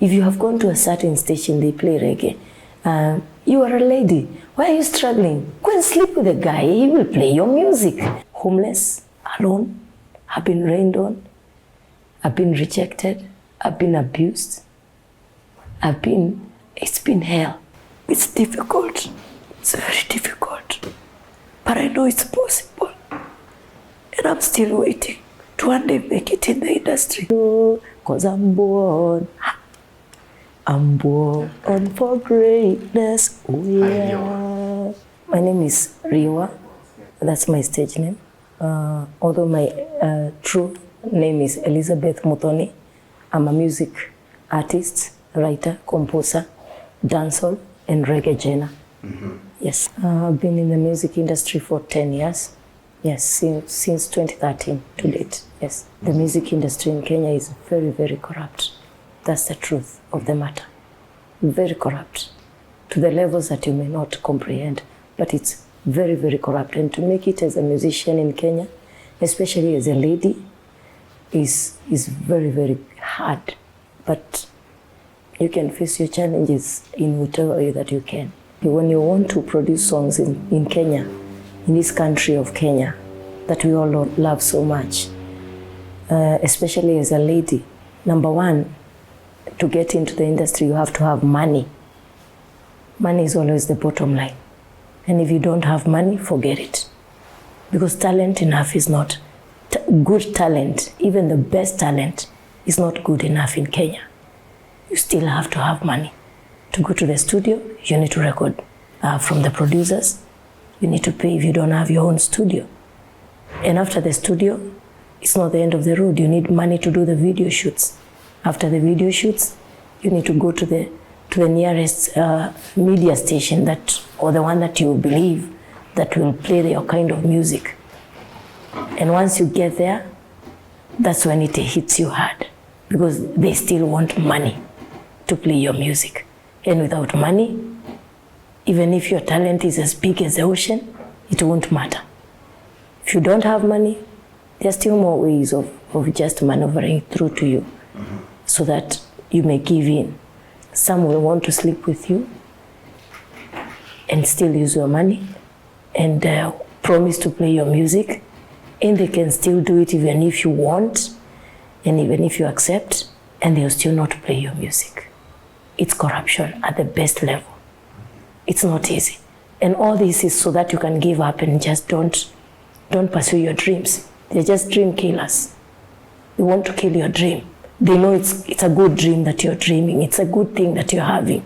If you have gone to a certain station, they play reggae. You are a lady. Why are you struggling? Go and sleep with a guy. He will play your music. Homeless, alone, I've been rained on. I've been rejected. I've been abused. It's been hell. It's difficult. It's very difficult. But I know it's possible. And I'm still waiting to one day make it in the industry. Because I'm born for greatness. Oh, yeah. My name is Riwa. That's my stage name. Although my true name is Elizabeth Muthoni. I'm a music artist, writer, composer, dancehall, and reggae genre. Yes. I've been in the music industry for 10 years. Yes, since 2013 to date. Yes. The music industry in Kenya is very, very corrupt. That's the truth of the matter. Very corrupt. To the levels that you may not comprehend. But it's very, very corrupt. And to make it as a musician in Kenya, especially as a lady, is very, very hard. But you can face your challenges in whatever way that you can. When you want to produce songs in Kenya, in this country of Kenya, that we all love so much, especially as a lady, number one, to get into the industry, you have to have money. Money is always the bottom line. And if you don't have money, forget it. Because talent enough is not good talent. Even the best talent is not good enough in Kenya. You still have to have money. To go to the studio, you need to record from the producers. You need to pay if you don't have your own studio. And after the studio, it's not the end of the road. You need money to do the video shoots. After the video shoots, you need to go to the nearest media station or the one that you believe that will play your kind of music. And once you get there, that's when it hits you hard, because they still want money to play your music. And without money, even if your talent is as big as the ocean, it won't matter. If you don't have money, there are still more ways of just maneuvering through to you, so that you may give in. Some will want to sleep with you and still use your money and promise to play your music, and they can still do it even if you want and even if you accept, and they'll still not play your music. It's corruption at the best level. It's not easy. And all this is so that you can give up and just don't pursue your dreams. They're just dream killers. They want to kill your dream. They know it's a good dream that you're dreaming. It's a good thing that you're having.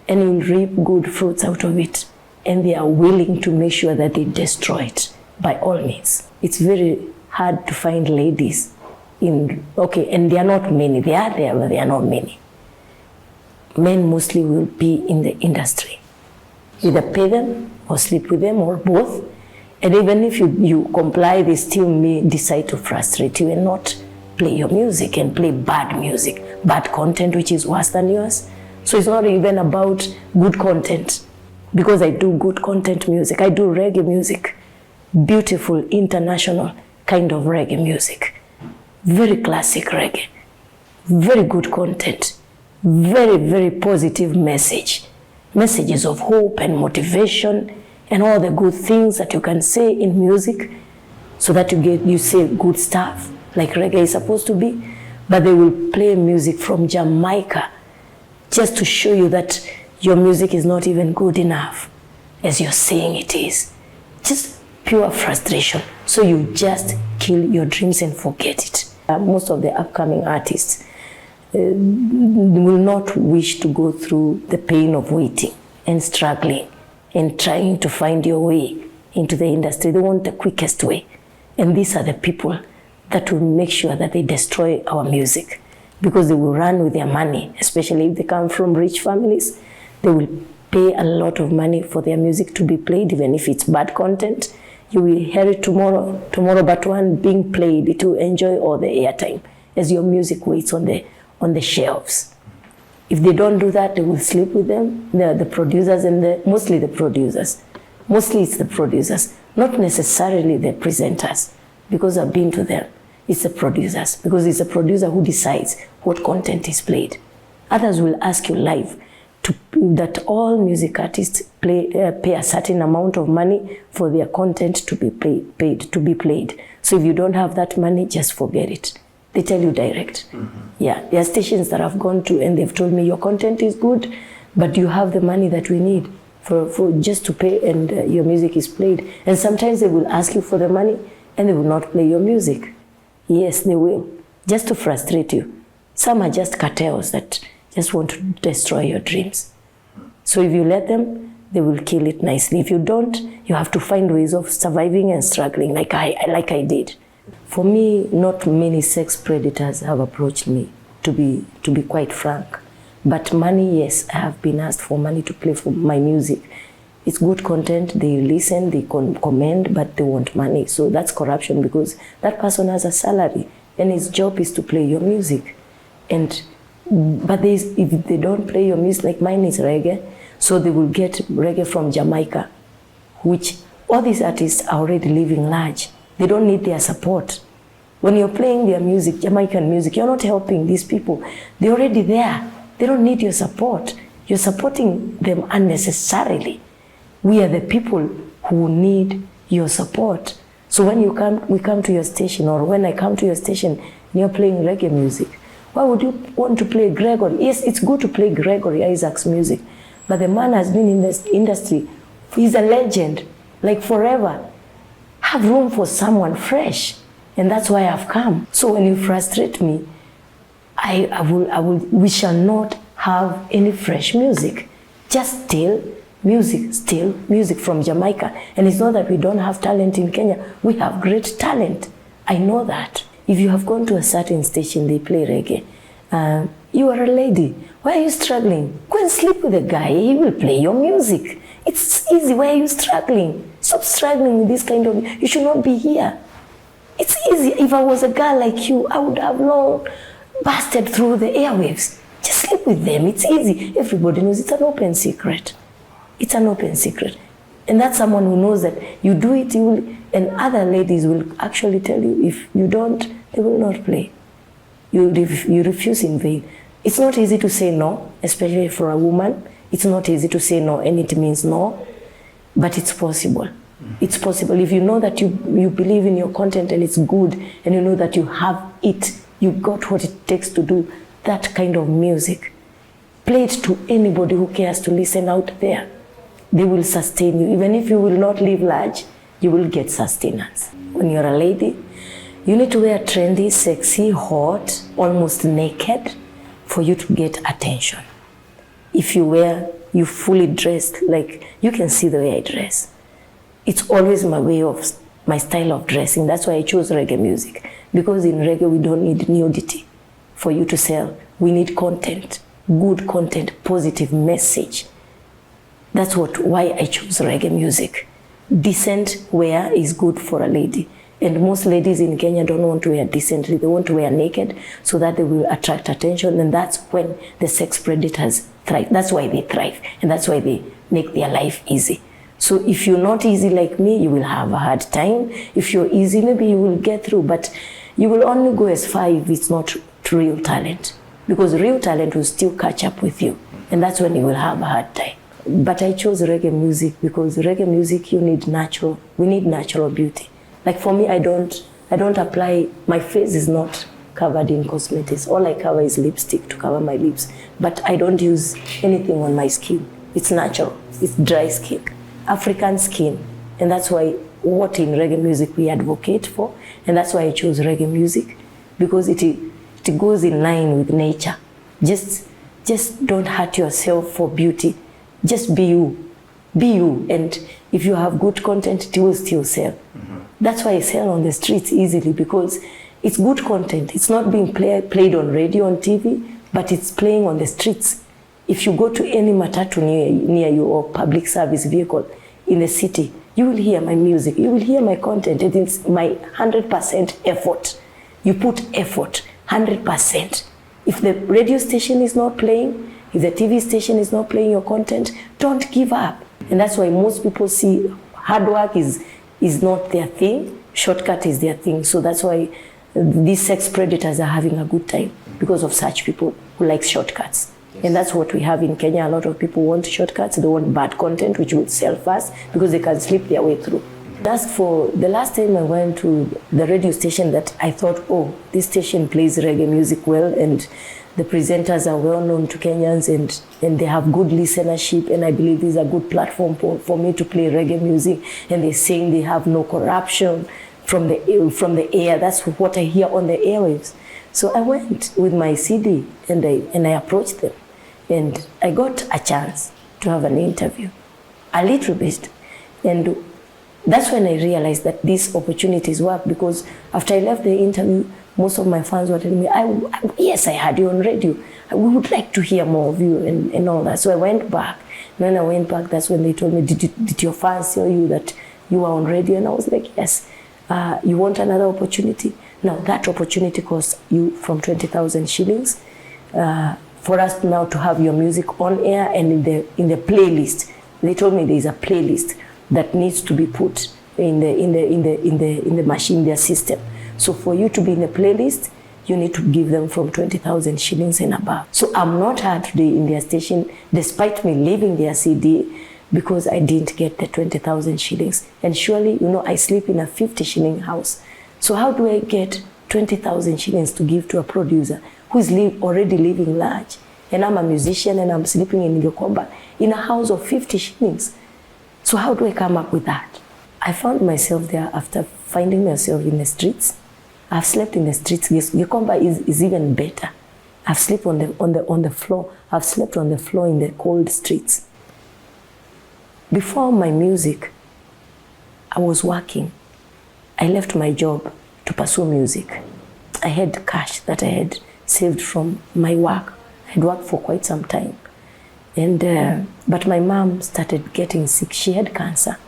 And you'll reap good fruits out of it. And they are willing to make sure that they destroy it by all means. It's very hard to find ladies and they are not many. They are there, but they are not many. Men mostly will be in the industry. Either pay them or sleep with them or both. And even if you comply, they still may decide to frustrate you and not play your music and play bad music, bad content which is worse than yours. So it's not even about good content, because I do good content music. I do reggae music, beautiful international kind of reggae music, very classic reggae, very good content, very, very positive messages of hope and motivation and all the good things that you can say in music, so that you say good stuff like reggae is supposed to be. But they will play music from Jamaica just to show you that your music is not even good enough as you're saying it is. Just pure frustration. So you just kill your dreams and forget it. Most of the upcoming artists will not wish to go through the pain of waiting and struggling and trying to find your way into the industry. They want the quickest way. And these are the people that will make sure that they destroy our music, because they will run with their money, especially if they come from rich families. They will pay a lot of money for their music to be played, even if it's bad content. You will hear it tomorrow but one being played, it will enjoy all the airtime as your music waits on the shelves. If they don't do that, they will sleep with them, the producers, and mostly it's the producers, not necessarily the presenters, because I've been to them. It's the producers, because it's the producer who decides what content is played. Others will ask you live that all music artists pay a certain amount of money for their content to be played. So if you don't have that money, just forget it. They tell you direct. Yeah, there are stations that I've gone to and they've told me your content is good, but you have the money that we need for just to pay, and your music is played. And sometimes they will ask you for the money and they will not play your music. Yes, they will, just to frustrate you. Some are just cartels that just want to destroy your dreams. So if you let them, they will kill it nicely. If you don't, you have to find ways of surviving and struggling like I did. For me, not many sex predators have approached me, to be quite frank. But money, yes, I have been asked for money to play for my music. It's good content, they listen, they comment, but they want money. So that's corruption, because that person has a salary and his job is to play your music. But if they don't play your music, like mine is reggae, so they will get reggae from Jamaica, which all these artists are already living large. They don't need their support. When you're playing their music, Jamaican music, you're not helping these people. They're already there. They don't need your support. You're supporting them unnecessarily. We are the people who need your support. So when we come to your station, or when I come to your station and you're playing reggae music, why would you want to play Gregory? Yes, it's good to play Gregory Isaac's music, but the man has been in this industry. He's a legend, like forever. Have room for someone fresh, and that's why I've come. So when you frustrate me, we shall not have any fresh music. Just still music from Jamaica. And it's not that we don't have talent in Kenya. We have great talent. I know that. If you have gone to a certain station, they play reggae. You are a lady. Why are you struggling? Go and sleep with a guy. He will play your music. It's easy. Why are you struggling? Stop struggling with this kind of... You should not be here. It's easy. If I was a girl like you, I would have long busted through the airwaves. Just sleep with them. It's easy. Everybody knows it's an open secret. It's an open secret. And that's someone who knows that you do it, you will, and other ladies will actually tell you, if you don't, they will not play. You refuse in vain. It's not easy to say no, especially for a woman. It's not easy to say no, and it means no, but it's possible. It's possible. If you know that you believe in your content and it's good, and you know that you have it, you got what it takes to do that kind of music, play it to anybody who cares to listen out there. They will sustain you. Even if you will not live large, you will get sustenance. When you're a lady, you need to wear trendy, sexy, hot, almost naked for you to get attention. If you fully dressed, like you can see the way I dress. It's always my style of dressing. That's why I chose reggae music. Because in reggae, we don't need nudity for you to sell. We need content, good content, positive message. That's why I chose reggae music. Decent wear is good for a lady. And most ladies in Kenya don't want to wear decently. They want to wear naked so that they will attract attention. And that's when the sex predators thrive. That's why they thrive. And that's why they make their life easy. So if you're not easy like me, you will have a hard time. If you're easy, maybe you will get through. But you will only go as far if it's not real talent. Because real talent will still catch up with you. And that's when you will have a hard time. But I chose reggae music because reggae music, we need natural beauty. Like for me, I don't apply, my face is not covered in cosmetics. All I cover is lipstick to cover my lips. But I don't use anything on my skin. It's natural, it's dry skin, African skin. And that's why what in reggae music we advocate for. And that's why I chose reggae music, because it goes in line with nature. Just don't hurt yourself for beauty. Just be you. Be you. And if you have good content, it will still sell. That's why I sell on the streets easily, because it's good content. It's not being played on radio, on TV, but it's playing on the streets. If you go to any matatu near you or public service vehicle in the city, you will hear my music. You will hear my content. It is my 100% effort. You put effort, 100%. If the radio station is not playing, if the TV station is not playing your content, don't give up. And that's why most people see hard work is not their thing, shortcut is their thing. So that's why these sex predators are having a good time, because of such people who like shortcuts. And that's what we have in Kenya. A lot of people want shortcuts. They want bad content, which will sell fast because they can slip their way through. That's for the last time I went to the radio station that I thought, oh, this station plays reggae music well, and the presenters are well known to Kenyans, and they have good listenership, and I believe this is a good platform for me to play reggae music. And they're saying they have no corruption from the air. That's what I hear on the airwaves. So I went with my CD and I approached them, and I got a chance to have an interview, a little bit. And that's when I realized that these opportunities work, because after I left the interview, most of my fans were telling me, yes, I heard you on radio. We would like to hear more of you and all that. So I went back. When I went back, that's when they told me, did your fans tell you that you were on radio? And I was like, yes. You want another opportunity? Now that opportunity costs you from 20,000 shillings. For us now to have your music on air and in the playlist. They told me there is a playlist that needs to be put in the machine, their system. So for you to be in the playlist, you need to give them from 20,000 shillings and above. So I'm not heard today in their station, despite me leaving their CD, because I didn't get the 20,000 shillings. And surely, I sleep in a 50 shilling house. So how do I get 20,000 shillings to give to a producer who is already living large? And I'm a musician and I'm sleeping in Yokomba in a house of 50 shillings. So how do I come up with that? I found myself there after finding myself in the streets. I've slept in the streets. Yokomba is even better. I've slept on the floor. I've slept on the floor in the cold streets. Before my music, I was working. I left my job to pursue music. I had cash that I had saved from my work. I had worked for quite some time. But my mom started getting sick. She had cancer.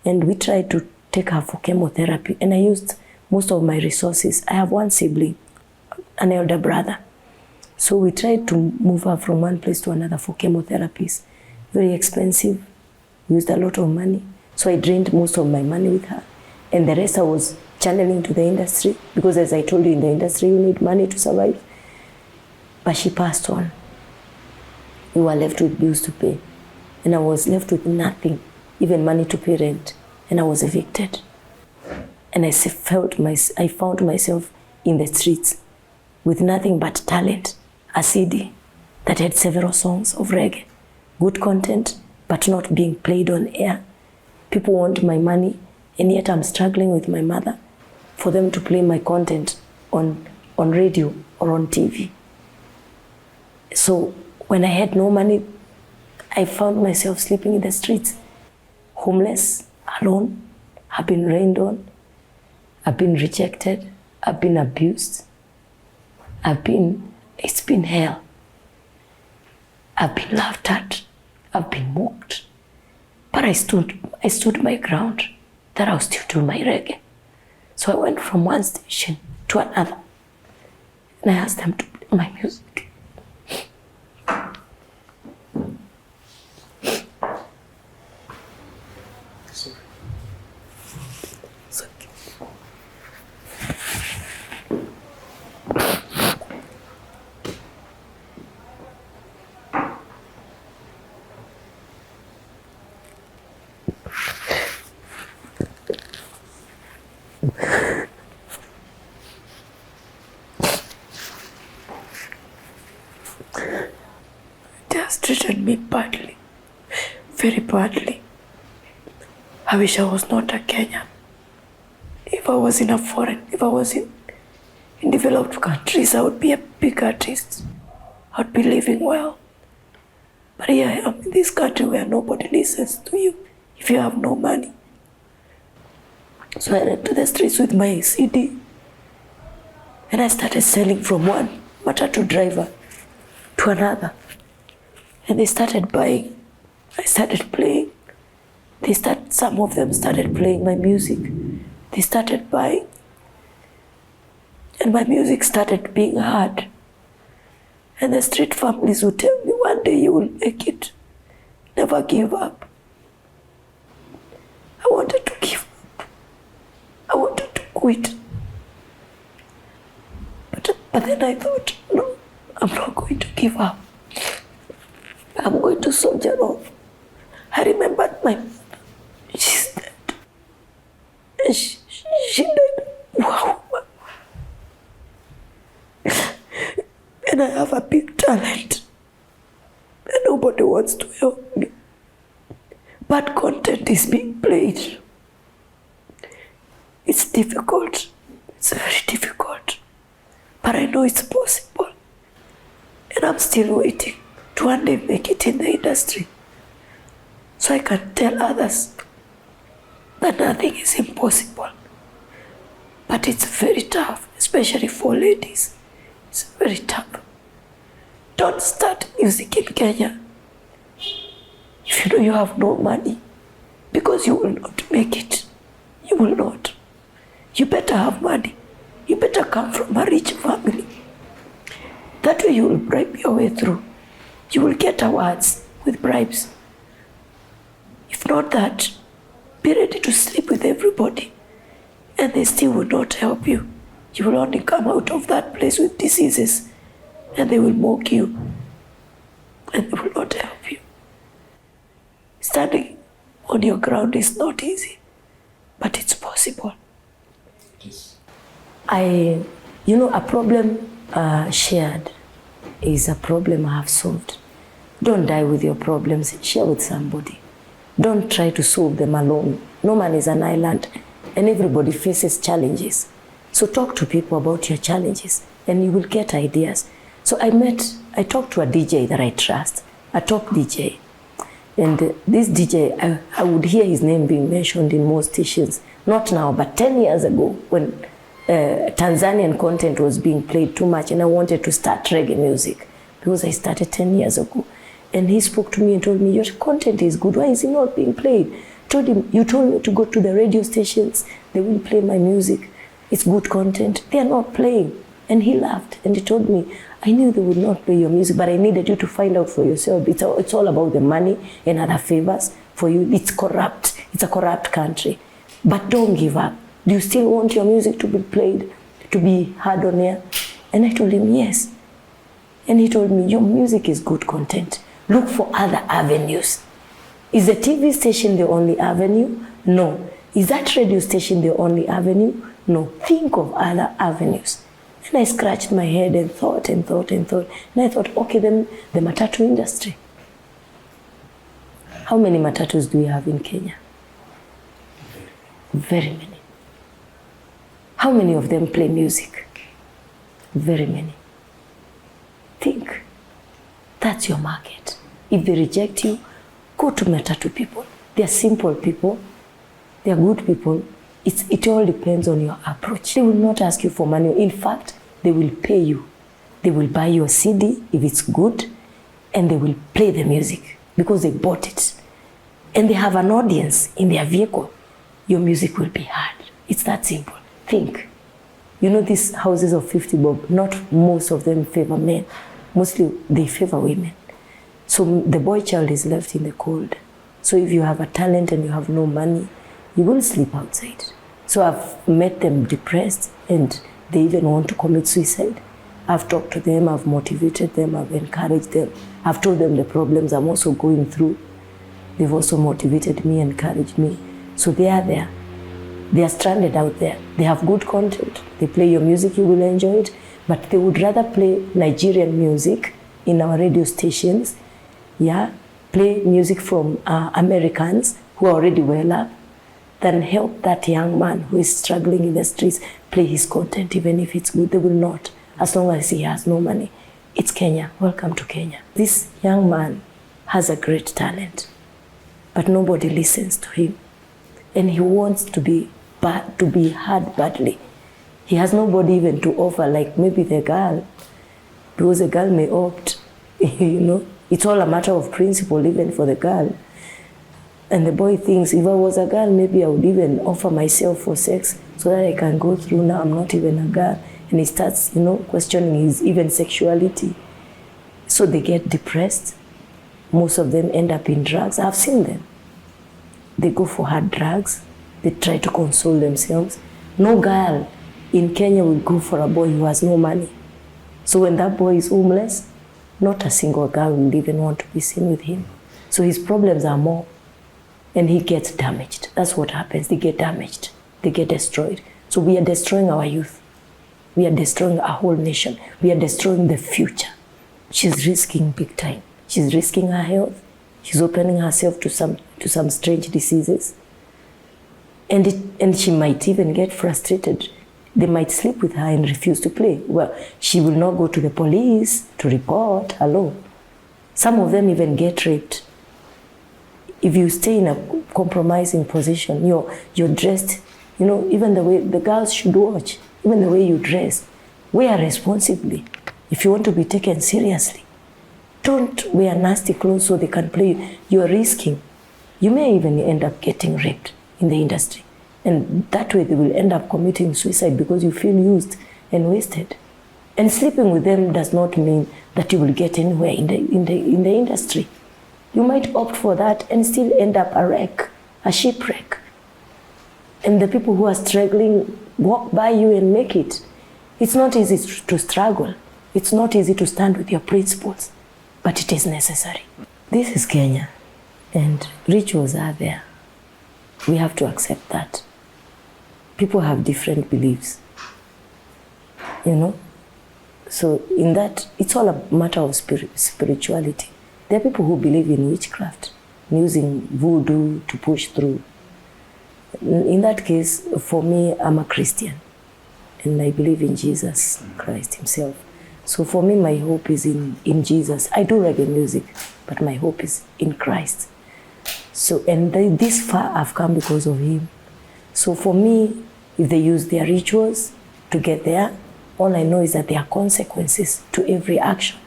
And we tried to take her for chemotherapy. And I used most of my resources. I have one sibling, an elder brother. So we tried to move her from one place to another for chemotherapies. Very expensive. Used a lot of money. So I drained most of my money with her. And the rest I was channeling to the industry, because as I told you, in the industry you need money to survive. But she passed on. We were left with bills to pay. And I was left with nothing, even money to pay rent. And I was evicted. And I found myself in the streets with nothing but talent, a CD that had several songs of reggae, good content, but not being played on air. People want my money, and yet I'm struggling with my mother for them to play my content on radio or on TV. So when I had no money, I found myself sleeping in the streets, homeless, alone. I've been rained on. I've been rejected. I've been abused. It's been hell. I've been laughed at. I've been mocked. But I stood my ground that I'll still do my reggae. So I went from one station to another. And I asked them to play my music. They have treated me badly, very badly. I wish I was not a Kenyan. If I was in developed countries, I would be a big artist. I would be living well. But here I am in this country where nobody listens to you if you have no money. So I went to the streets with my CD and I started selling from one matatu driver to another. And they started buying. I started playing. Some of them started playing my music. They started buying. And my music started being heard. And the street families would tell me, one day you will make it. Never give up. I wanted to give up. I wanted to quit. But then I thought, no, I'm not going to give up. I'm going to soldier off. I remembered my mother. She's dead. And she died. Wow. And I have a big talent. And nobody wants to help me. Bad content is being played. It's difficult. It's very difficult. But I know it's possible. And I'm still waiting to one day make it in the industry. So I can tell others that nothing is impossible. But it's very tough, especially for ladies. It's very tough. Don't start music in Kenya if you know you have no money, because you will not make it. You will not. You better have money. You better come from a rich family. That way you will bribe your way through. You will get awards with bribes. If not that, be ready to sleep with everybody, and they still will not help you. You will only come out of that place with diseases, and they will mock you, and they will not help you. Standing on your ground is not easy, but it's possible. A problem shared is a problem I have solved. Don't die with your problems, share with somebody. Don't try to solve them alone. No man is an island, and everybody faces challenges. So talk to people about your challenges, and you will get ideas. So I talked to a DJ that I trust, a top DJ. And this DJ, I would hear his name being mentioned in most stations. Not now, but 10 years ago, when Tanzanian content was being played too much, and I wanted to start reggae music, because I started 10 years ago. And he spoke to me and told me, your content is good, why is it not being played? I told him, you told me to go to the radio stations, they will play my music, it's good content, they are not playing. And he laughed, and he told me, I knew they would not play your music, but I needed you to find out for yourself. It's all about the money and other favors for you. It's corrupt, it's a corrupt country. But don't give up. Do you still want your music to be played, to be heard on air? And I told him, yes. And he told me, your music is good content. Look for other avenues. Is the TV station the only avenue? No. Is that radio station the only avenue? No. Think of other avenues. And I scratched my head and thought. And I thought, okay, then the matatu industry. How many matatus do we have in Kenya? Very many. How many of them play music? Very many. Think. That's your market. If they reject you, go to matatu people. They are simple people. They are good people. It all depends on your approach. They will not ask you for money. In fact, they will pay you. They will buy your CD if it's good, and they will play the music because they bought it. And they have an audience in their vehicle. Your music will be heard. It's that simple. Think. You know, these houses of 50 bob, not most of them favor men. Mostly they favor women. So the boy child is left in the cold. So if you have a talent and you have no money, you will sleep outside. So I've met them depressed, and they even want to commit suicide. I've talked to them, I've motivated them, I've encouraged them. I've told them the problems I'm also going through. They've also motivated me, encouraged me. So they are there. They are stranded out there. They have good content. They play your music, you will enjoy it. But they would rather play Nigerian music in our radio stations. Yeah, play music from Americans who are already well up, than help that young man who is struggling in the streets play his content, even if it's good. They will not, as long as he has no money. It's Kenya. Welcome to Kenya. This young man has a great talent, but nobody listens to him. And he wants to be heard badly. He has nobody even to offer, like maybe the girl, because the girl may opt, it's all a matter of principle, even for the girl. And the boy thinks, if I was a girl, maybe I would even offer myself for sex so that I can go through. Now I'm not even a girl. And he starts, questioning his even sexuality. So they get depressed. Most of them end up in drugs. I've seen them. They go for hard drugs. They try to console themselves. No girl in Kenya will go for a boy who has no money. So when that boy is homeless, not a single girl will even want to be seen with him. So his problems are more, and he gets damaged. That's what happens. They get damaged. They get destroyed. So we are destroying our youth. We are destroying our whole nation. We are destroying the future. She's risking big time. She's risking her health. She's opening herself to some strange diseases. And she might even get frustrated. They might sleep with her and refuse to play. Well, she will not go to the police to report. Hello. Some of them even get raped. If you stay in a compromising position, you're dressed, even the way the girls should watch, even the way you dress, wear responsibly. If you want to be taken seriously, don't wear nasty clothes so they can play. You're risking. You may even end up getting raped in the industry. And that way they will end up committing suicide because you feel used and wasted. And sleeping with them does not mean that you will get anywhere in the industry. You might opt for that and still end up a wreck, a shipwreck. And the people who are struggling walk by you and make it. It's not easy to struggle. It's not easy to stand with your principles, but it is necessary. This is Kenya, and rituals are there. We have to accept that. People have different beliefs, So in that, it's all a matter of spirituality. There are people who believe in witchcraft, using voodoo to push through. In that case, for me, I'm a Christian, and I believe in Jesus Christ himself. So for me, my hope is in Jesus. I do reggae music, but my hope is in Christ. So, and this far I've come because of him. So for me, if they use their rituals to get there, all I know is that there are consequences to every action.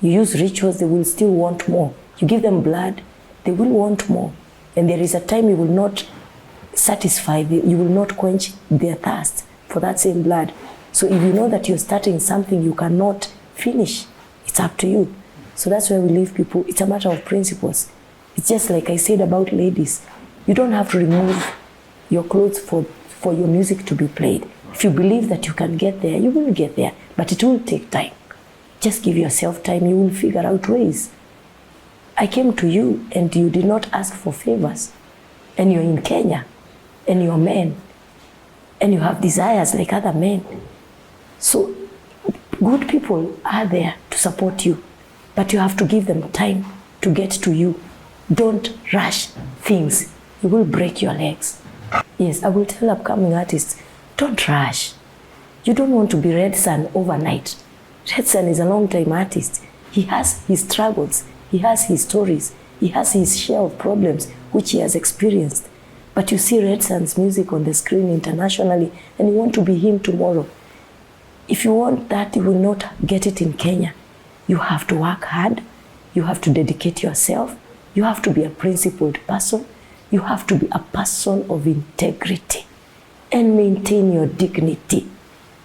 You use rituals, they will still want more. You give them blood, they will want more. And there is a time you will not satisfy, you will not quench their thirst for that same blood. So if you know that you're starting something you cannot finish, it's up to you. So that's why we leave people. It's a matter of principles. It's just like I said about ladies. You don't have to remove your clothes for your music to be played. If you believe that you can get there, you will get there. But it will take time. Just give yourself time, you will figure out ways. I came to you and you did not ask for favors. And you're in Kenya, and you're men, and you have desires like other men. So good people are there to support you, but you have to give them time to get to you. Don't rush things. You will break your legs. Yes, I will tell upcoming artists, don't rush. You don't want to be Red Sun overnight. Red Sun is a long-time artist. He has his struggles. He has his stories. He has his share of problems, which he has experienced. But you see Red Sun's music on the screen internationally, and you want to be him tomorrow. If you want that, you will not get it in Kenya. You have to work hard. You have to dedicate yourself. You have to be a principled person. You have to be a person of integrity and maintain your dignity.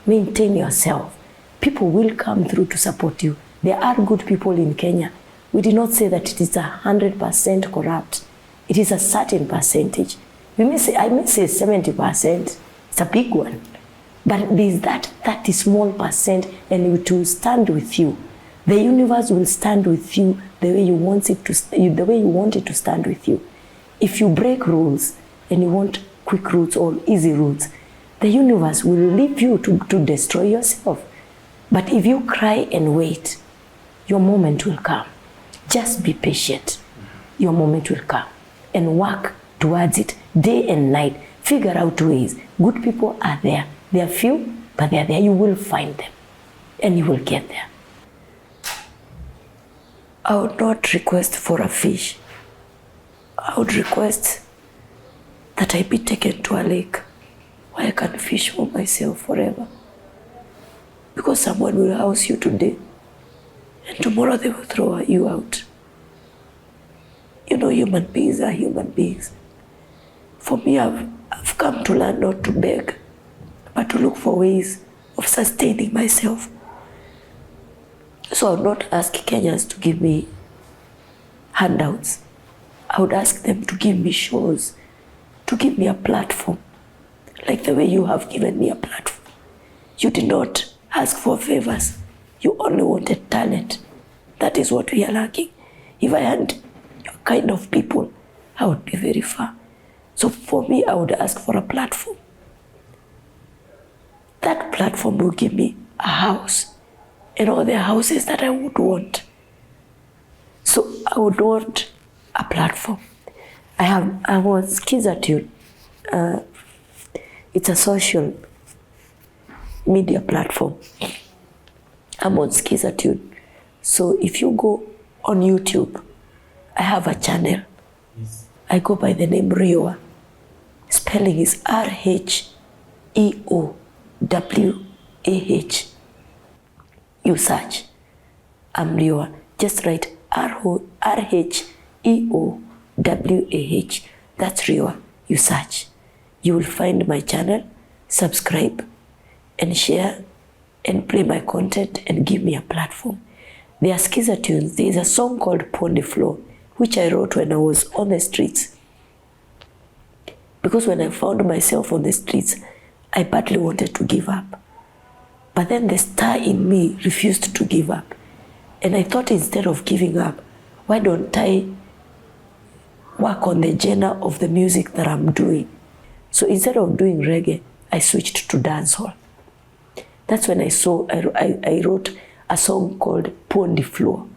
Maintain yourself. People will come through to support you. There are good people in Kenya. We did not say that it is 100% corrupt. It is a certain percentage. I may say 70%. It's a big one. But there is that 30 small percent, and it will stand with you. The universe will stand with you the way you want it to stand with you. If you break rules and you want quick routes or easy routes, the universe will leave you to destroy yourself. But if you cry and wait, your moment will come. Just be patient. Your moment will come. And work towards it day and night. Figure out ways. Good people are there. They are few, but they are there. You will find them. And you will get there. I would not request for a fish. I would request that I be taken to a lake where I can fish for myself forever. Because someone will house you today, and tomorrow they will throw you out. Human beings are human beings. For me, I've come to learn not to beg, but to look for ways of sustaining myself. So I would not ask Kenyans to give me handouts. I would ask them to give me shows, to give me a platform, like the way you have given me a platform. You did not ask for favors. You only wanted talent. That is what we are lacking. If I had your kind of people, I would be very far. So for me, I would ask for a platform. That platform will give me a house and all the houses that I would want. So I would want a platform. I was Skizatune. It's a social media platform. I'm on Skizatune. So if you go on YouTube, I have a channel. I go by the name Rheowah. Spelling is R-H-E-O-W-A-H. You search. I'm Rheowah. Just write R-H-E-O-W-A-H. That's Rheowah. You search. You will find my channel, subscribe, and share, and play my content, and give me a platform. There are Skizatunes. There is a song called Pon the Floor, which I wrote when I was on the streets. Because when I found myself on the streets, I badly wanted to give up. But then the star in me refused to give up. And I thought, instead of giving up, why don't I work on the genre of the music that I'm doing? So instead of doing reggae, I switched to dancehall. That's when I wrote a song called Pon the Floor.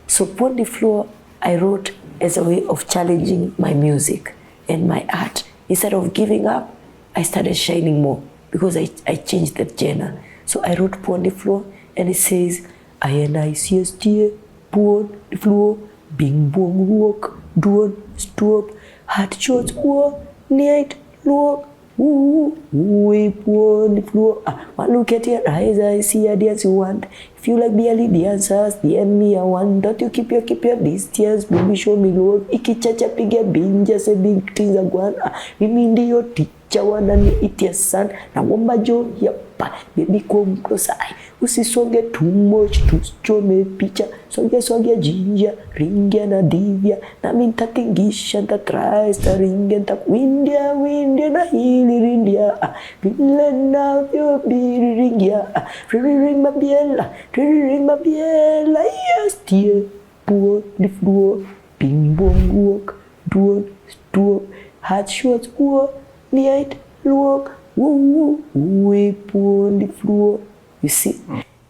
So Pon the Floor, I wrote as a way of challenging my music and my art. Instead of giving up, I started shining more because I changed the genre. So I wrote Pon the Floor, and it says, I-N-I-C-S-T-A, Pon the Floor, bing bong walk, don't stop, hot shots war, night look, we Pon the Floor. One look at your eyes, I see a dance you want. If you like barely dancers, the enemy I want. Don't you keep your distance, baby show me love. Ikichacha piga binja se big things are gone. Mimi ndiyo teacher wanani itia son. Na womba jo yapa, baby come closer. Usisonge too much, tusichome picha. Soge jinja, ringia na divya. Na mintatingisha, ntakrista ringia, ntakwindia, windia na hili rindia. Vile na vyo biri ringia. Ring my biela, ring my biela. Yes, dear, Pon the Floor, bing bong walk, don't stop, hot shots war, night look, we Pon the Floor. You see,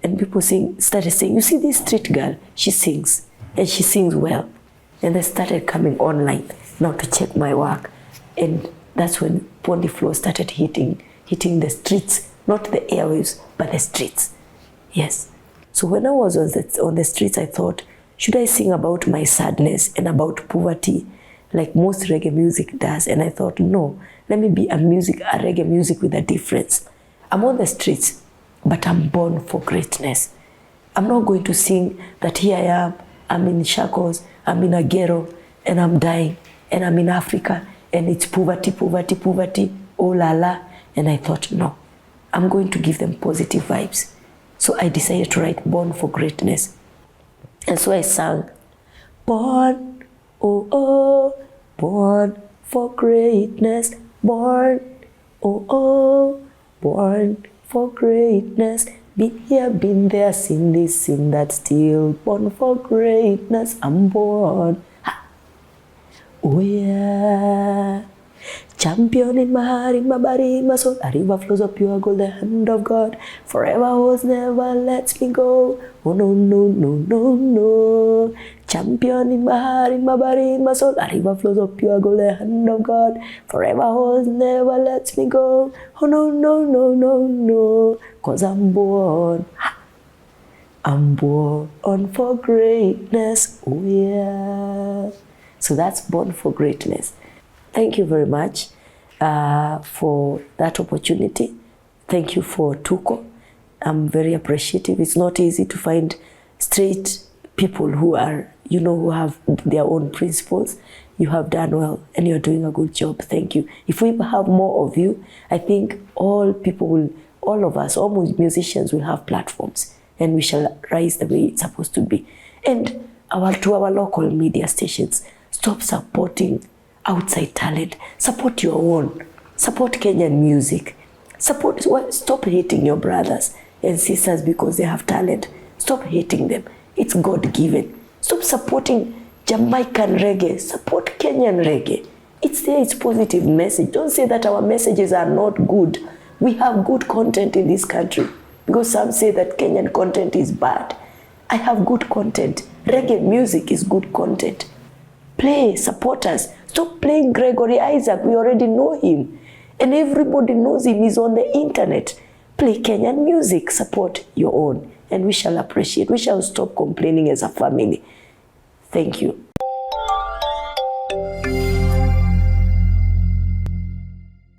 and people started saying, you see this street girl, she sings, and she sings well. And they started coming online now to check my work. And that's when Pon the Floor started hitting the streets, not the airwaves, but the streets. Yes. So when I was on the streets, I thought, should I sing about my sadness and about poverty like most reggae music does? And I thought, no, let me be a reggae music with a difference. I'm on the streets, but I'm born for greatness. I'm not going to sing that here I am, I'm in shackles, I'm in a ghetto, and I'm dying, and I'm in Africa, and it's poverty, oh la la. And I thought, no, I'm going to give them positive vibes. So I decided to write Born for Greatness. And so I sang, born, oh oh, born for greatness, born, oh oh, born for greatness, been here, been there, seen this, seen that, still born for greatness, I'm born. Ha. Oh yeah. Champion in my heart, in my body, in my soul, a river flows of pure gold, the hand of God, forever holds, never lets me go. Oh no, no, no, no, no. Champion in my heart, in my body, in my soul, a river flows of pure gold, the hand of God, forever holds, never lets me go. Oh no, no, no, no, no, 'cause I'm born. I'm born for greatness, oh yeah. So that's Born for Greatness. Thank you very much for that opportunity. Thank you for Tuko. I'm very appreciative. It's not easy to find straight people who are, who have their own principles. You have done well and you're doing a good job. Thank you. If we have more of you, I think all of us, all musicians will have platforms and we shall rise the way it's supposed to be. And to our local media stations, stop supporting outside talent. Support your own. Support Kenyan music. Stop hating your brothers and sisters because they have talent. Stop hating them It's God-given. Stop supporting Jamaican reggae. Support Kenyan reggae. It's there, it's positive message. Don't say that our messages are not good. We have good content in this country. Because some say that Kenyan content is bad. I have good content. Reggae music is good content. Play, support us. Stop playing Gregory Isaac. We already know him. And everybody knows him. He's on the internet. Play Kenyan music. Support your own. And we shall appreciate. We shall stop complaining as a family. Thank you.